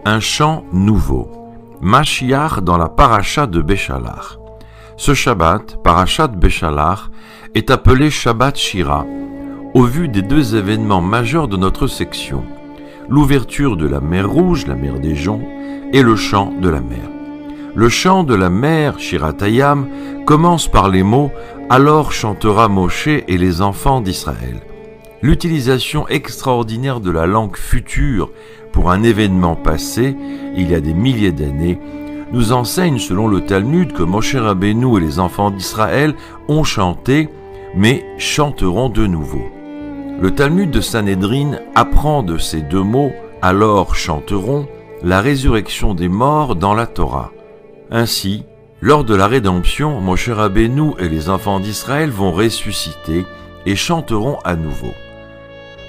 Un chant nouveau. Mashiach dans la paracha de Béchalach. Ce Shabbat, parachat de Béchalach, est appelé Shabbat Shira, au vu des deux événements majeurs de notre section, l'ouverture de la mer Rouge, la mer des joncs, et le chant de la mer. Le chant de la mer, Shiratayam, commence par les mots « Alors chantera Moshe et les enfants d'Israël ». L'utilisation extraordinaire de la langue future pour un événement passé, il y a des milliers d'années, nous enseigne selon le Talmud que Moshe Rabbeinu et les enfants d'Israël ont chanté, mais chanteront de nouveau. Le Talmud de Sanhédrin apprend de ces deux mots « alors chanteront » la résurrection des morts dans la Torah. Ainsi, lors de la rédemption, Moshe Rabbeinu et les enfants d'Israël vont ressusciter et chanteront à nouveau.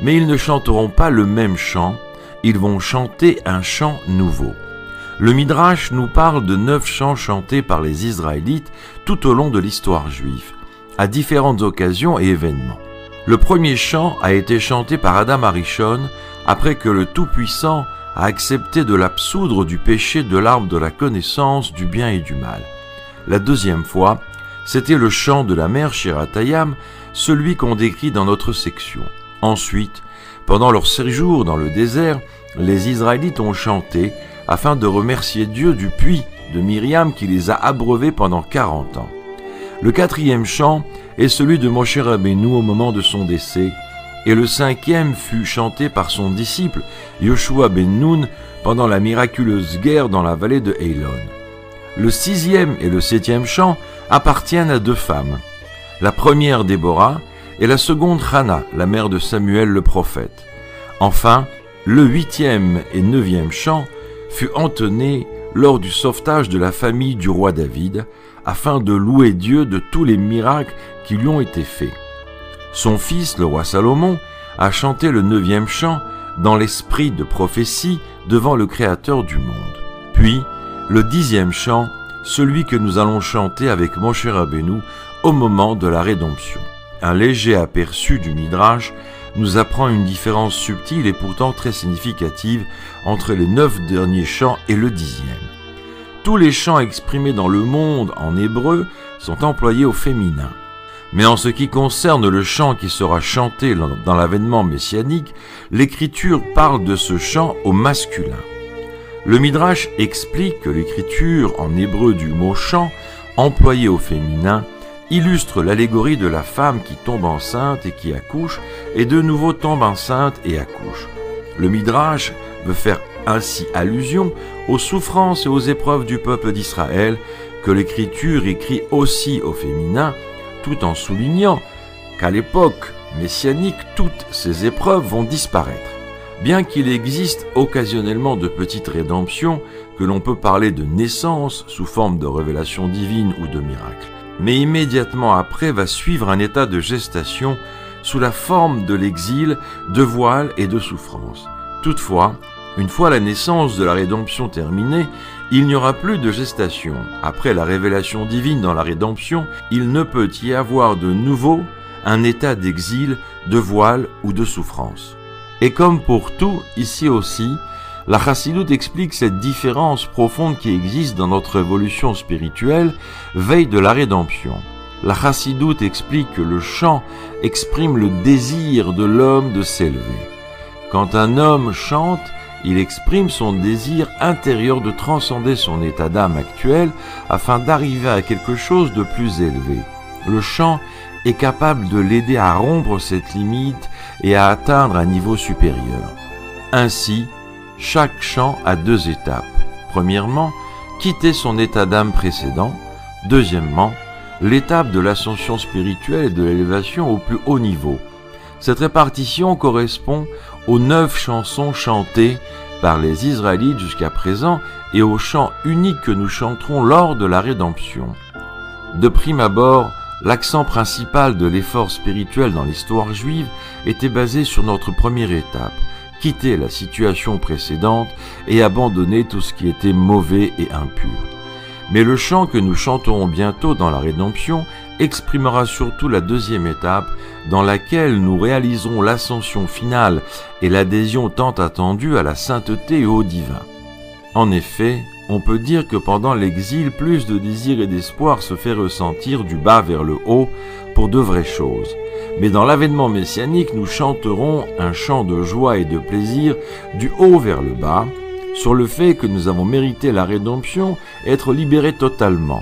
Mais ils ne chanteront pas le même chant, ils vont chanter un chant nouveau. Le Midrash nous parle de 9 chants chantés par les Israélites tout au long de l'histoire juive, à différentes occasions et événements. Le premier chant a été chanté par Adam Arishon après que le Tout-Puissant a accepté de l'absoudre du péché de l'arbre de la connaissance du bien et du mal. La deuxième fois, c'était le chant de la mer Shiratayam, celui qu'on décrit dans notre section. Ensuite, pendant leur séjour dans le désert, les Israélites ont chanté afin de remercier Dieu du puits de Myriam qui les a abreuvés pendant 40 ans. Le quatrième chant est celui de Moshe Rabbeinu au moment de son décès, et le cinquième fut chanté par son disciple Yoshua ben Nun pendant la miraculeuse guerre dans la vallée de Eilon. Le sixième et le septième chant appartiennent à 2 femmes, la première Déborah et la seconde Hannah, la mère de Samuel le prophète. Enfin, le 8e et 9e chant fut entonné lors du sauvetage de la famille du roi David, afin de louer Dieu de tous les miracles qui lui ont été faits. Son fils, le roi Salomon, a chanté le 9e chant dans l'esprit de prophétie devant le Créateur du monde. Puis, le 10e chant, celui que nous allons chanter avec Moshe Rabbeinu au moment de la rédemption. Un léger aperçu du Midrash nous apprend une différence subtile et pourtant très significative entre les 9 derniers chants et le 10e. Tous les chants exprimés dans le monde en hébreu sont employés au féminin. Mais en ce qui concerne le chant qui sera chanté dans l'avènement messianique, l'Écriture parle de ce chant au masculin. Le Midrash explique que l'écriture en hébreu du mot chant, employé au féminin, illustre l'allégorie de la femme qui tombe enceinte et qui accouche, et de nouveau tombe enceinte et accouche. Le Midrash veut faire ainsi allusion aux souffrances et aux épreuves du peuple d'Israël, que l'Écriture écrit aussi au féminin, tout en soulignant qu'à l'époque messianique, toutes ces épreuves vont disparaître. Bien qu'il existe occasionnellement de petites rédemptions, que l'on peut parler de naissance sous forme de révélation divine ou de miracle. Mais immédiatement après va suivre un état de gestation sous la forme de l'exil, de voile et de souffrance. Toutefois, une fois la naissance de la rédemption terminée, il n'y aura plus de gestation. Après la révélation divine dans la rédemption, il ne peut y avoir de nouveau un état d'exil, de voile ou de souffrance. Et comme pour tout, ici aussi, la Chassidoute explique cette différence profonde qui existe dans notre évolution spirituelle, veille de la rédemption. La Chassidoute explique que le chant exprime le désir de l'homme de s'élever. Quand un homme chante, il exprime son désir intérieur de transcender son état d'âme actuel afin d'arriver à quelque chose de plus élevé. Le chant est capable de l'aider à rompre cette limite et à atteindre un niveau supérieur. Ainsi, chaque chant a 2 étapes. Premièrement, quitter son état d'âme précédent. Deuxièmement, l'étape de l'ascension spirituelle et de l'élévation au plus haut niveau. Cette répartition correspond aux 9 chansons chantées par les Israélites jusqu'à présent et au chant unique que nous chanterons lors de la rédemption. De prime abord, l'accent principal de l'effort spirituel dans l'histoire juive était basé sur notre première étape, quitter la situation précédente et abandonner tout ce qui était mauvais et impur. Mais le chant que nous chanterons bientôt dans la rédemption exprimera surtout la 2e étape dans laquelle nous réaliserons l'ascension finale et l'adhésion tant attendue à la sainteté et au divin. En effet, on peut dire que pendant l'exil, plus de désir et d'espoir se fait ressentir du bas vers le haut pour de vraies choses. Mais dans l'avènement messianique, nous chanterons un chant de joie et de plaisir du haut vers le bas, sur le fait que nous avons mérité la rédemption et être libérés totalement.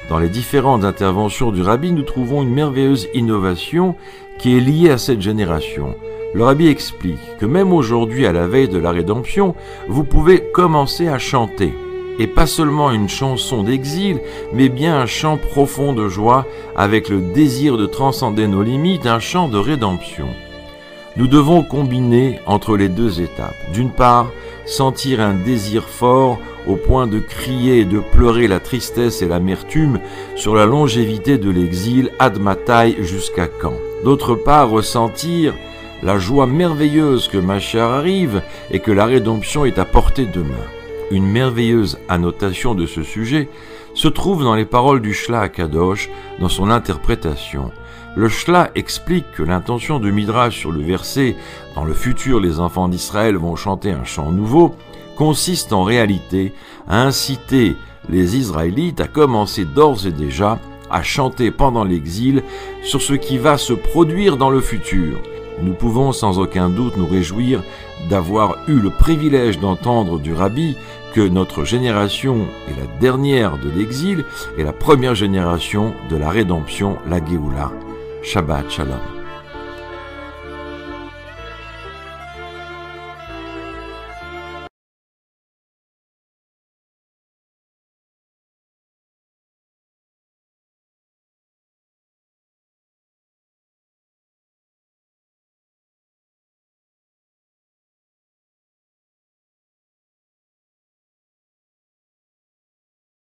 Dans les différentes interventions du Rabbi, nous trouvons une merveilleuse innovation qui est liée à cette génération. Le Rabbi explique que même aujourd'hui, à la veille de la rédemption, vous pouvez commencer à chanter. Et pas seulement une chanson d'exil, mais bien un chant profond de joie avec le désir de transcender nos limites, un chant de rédemption. Nous devons combiner entre les deux étapes. D'une part, sentir un désir fort au point de crier et de pleurer la tristesse et l'amertume sur la longévité de l'exil, ad matai jusqu'à quand. D'autre part, ressentir la joie merveilleuse que Mashiach arrive et que la rédemption est à portée de main. Une merveilleuse annotation de ce sujet se trouve dans les paroles du Shla Akadosh dans son interprétation. Le Shla explique que l'intention de Midrash sur le verset « Dans le futur, les enfants d'Israël vont chanter un chant nouveau » consiste en réalité à inciter les Israélites à commencer d'ores et déjà à chanter pendant l'exil sur ce qui va se produire dans le futur. Nous pouvons sans aucun doute nous réjouir d'avoir eu le privilège d'entendre du Rabbi que notre génération est la dernière de l'exil et la première génération de la rédemption, la Géoula. Shabbat Shalom.